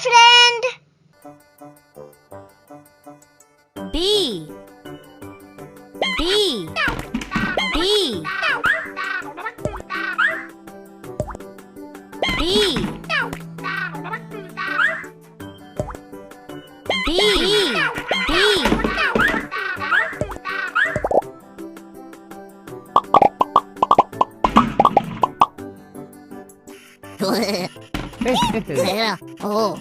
friend. B. B. B. B. B. B. Oh.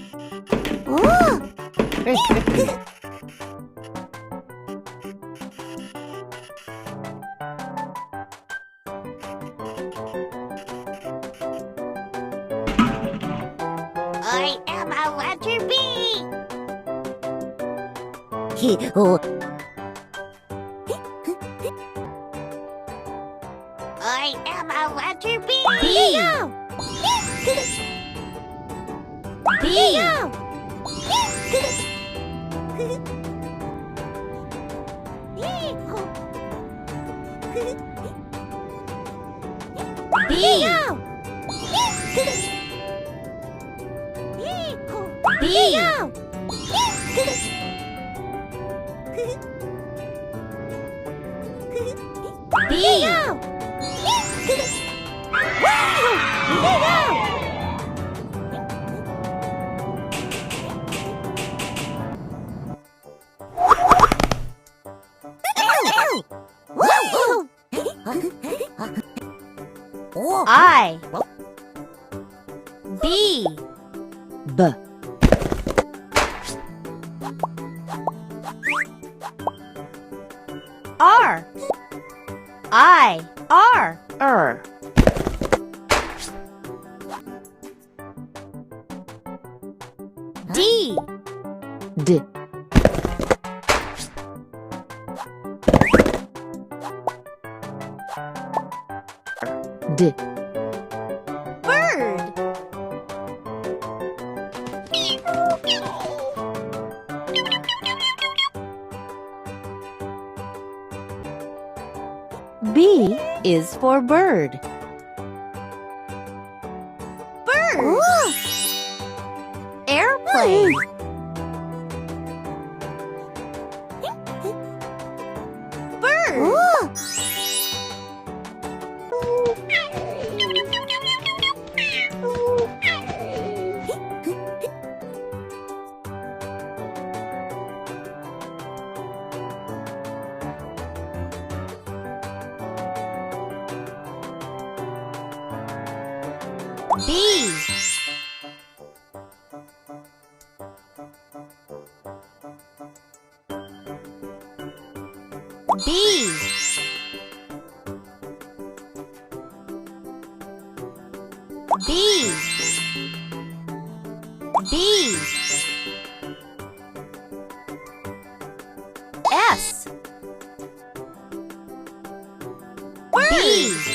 I am a letter B. I am a letter B. B. B. B. B. I. B. B. R. I. R. R. D. D. D. Bird. B is for bird. Bird. Airplane. Bird. B. B. B. B. S. B.